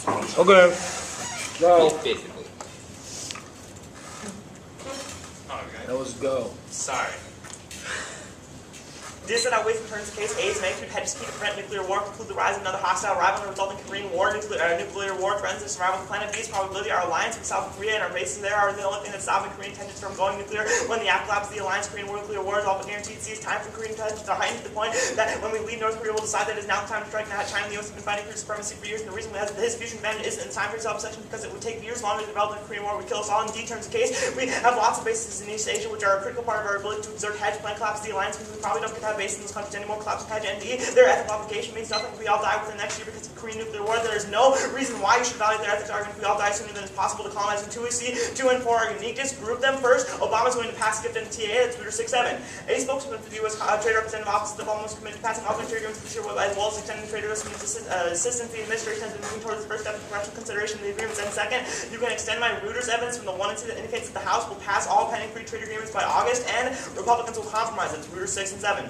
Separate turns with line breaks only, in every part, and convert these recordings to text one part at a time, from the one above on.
Okay. Go.
Basically.
Okay.
That was go.
Sorry.
This and outweighs in terms of case A's magnitude hedges key to prevent nuclear war, conclude the rise of another hostile rival and the resulting Korean War, nuclear war threatens the survival of the planet. B's probability our alliance with South Korea and our bases there are the only thing that's stopping Korean tensions from going nuclear. When the act collapses, the alliance, Korean war, nuclear war is all but guaranteed. C is time for Korean tensions to heighten to the point that when we leave North Korea, we'll decide that it is now the time to strike. Now China and the US have been fighting for supremacy for years, and the reason we have his fusion advantage isn't in time for self-obsession because it would take years longer to develop the Korean War would kill us all. In D terms of case, we have lots of bases in East Asia, which are a critical part of our ability to exert hedge, plan, collapse the alliance, because we probably don't get to have bases in this country anymore. Collapse hedge and D. Their ethical obligation means nothing if we all die within the next year because of the Korean nuclear war. There is no reason why you should validate their ethics argument if we all die sooner than it's possible to colonize. And 2 we see 2 and 4 are uniqueness. Group them first. Obama's going to pass gift in TAA. That's Twitter 6-7. A spokesman for the U.S. Trade Representative Office of Obama was committed to passing all the trade agreements this year, as well as extending trade assistance. The administration has been moving towards the first step of congressional consideration of the agreements. And second, you can extend my Reuters evidence from the 1 and 2 that indicates that the House will pass all pending free trade agreements by August, and Republicans will compromise. That's Reuters 6 and 7.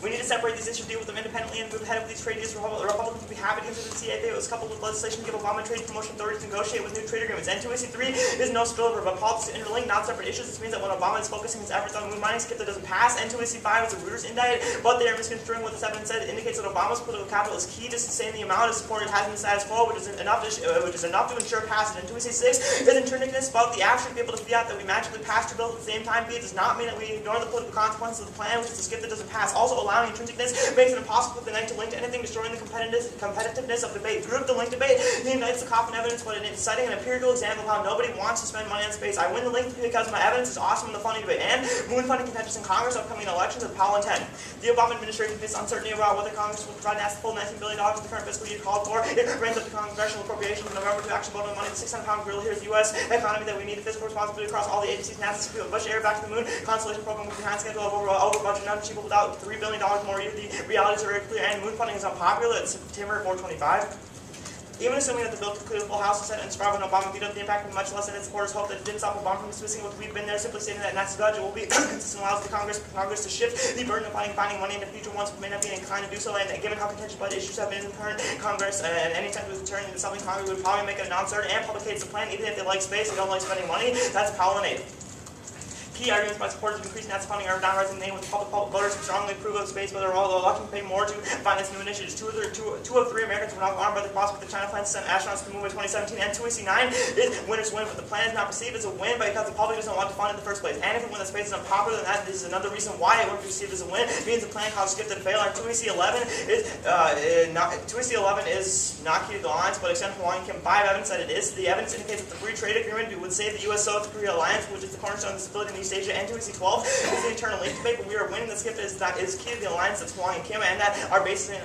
We need to separate these issues, deal with them independently, and move ahead with these trade deals. Republicans will be happy to consider the CAA. It was coupled with legislation to give Obama trade promotion authority to negotiate with new trade agreements. And 2AC3 is no spillover, but politics are interlinked, not separate issues. This means that when Obama is focusing his efforts on moon mining, skip that doesn't pass. And 2AC5 is a Reuters indict, but they are misconstruing what the 7 said. It indicates that Obama's political capital is key to sustaining the amount of support it has in the status quo, which is enough to ensure passage. And 2AC6 is internickness, but the app should be able to fiat that we magically pass two bills at the same time. B does not mean that we ignore the political consequences of the plan, which is a skip that doesn't pass. Also allowing intrinsicness makes it impossible for the night to link to anything, destroying the competitiveness of debate. Group the link debate. He unites the coffin evidence, but it's citing an empirical example of how nobody wants to spend money on space. I win the link because my evidence is awesome in the funding debate. And moon funding contentious in Congress, upcoming elections of Powell and 10. The Obama administration faces uncertainty about whether Congress will provide an full $19 billion of the current fiscal year called for. It brings up the congressional appropriations in November to actually vote on money. The 600-pound gorilla here is the U.S. economy that we need a fiscal responsibility across all the agencies. NASA, Bush Air, Back to the Moon, Constellation Program with behind schedule of over budget, not achievable without $3 billion more. The realities are very clear, and moon funding is unpopular. It's September 425. Even assuming that the bill could clear the full House and Senate and survive when Obama vetoed, the impact would be much less than its supporters hope. That it didn't stop Obama from dismissing what we've been there, simply stating that NASA's budget will be consistent, allows the Congress to shift the burden of finding money into future ones who may not be inclined to do so. And given how contentious budget issues have been in the current Congress, and any time it was turning into something Congress would probably make it a non-starter and publicates the plan, even if they like space, they don't like spending money. That's Powell and 8. Key arguments by supporters of increasing NASA funding are downrising the name with public voters who strongly approve of space, but they're all electing to pay more to finance new initiatives. Two of three Americans were not alarmed by the prospect that China plans to send astronauts to the moon by 2017. And 2AC9 is winners win, but the plan is not perceived as a win because the public doesn't want to fund it in the first place. And if it wins, that space is unpopular, then this is another reason why it wouldn't be perceived as a win. It means the plan caused skip to fail. And 2AC11 is not key to the alliance, but extend Hawaii Kim 5 evidence that it is. The evidence indicates that the free trade agreement would save the U.S. South Korea alliance, which is the cornerstone of stability in East Asia. And 2AC12 is the eternal link debate, but we are winning the skip is key to the alliance that's Hawaii and Kim, and that our bases in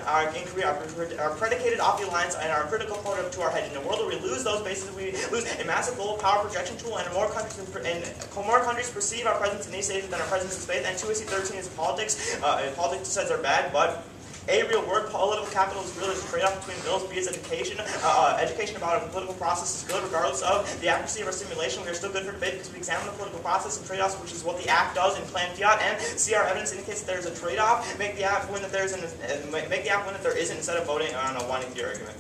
Korea are predicated off the alliance and are critical component to our hedge. In a world where we lose those bases, we lose a massive global power projection tool, and more countries perceive our presence in East Asia than our presence in space. And 2AC13 is politics. Politics says are bad, but a real word, political capital is real. There's a trade-off between bills. B is education. Education about a political process is good, regardless of the accuracy of our simulation. We are still good for debate because we examine the political process and trade-offs, which is what the act does in plan fiat. And C, our evidence indicates that there's a trade-off. Make the app win that there isn't instead of voting on a winding theory argument.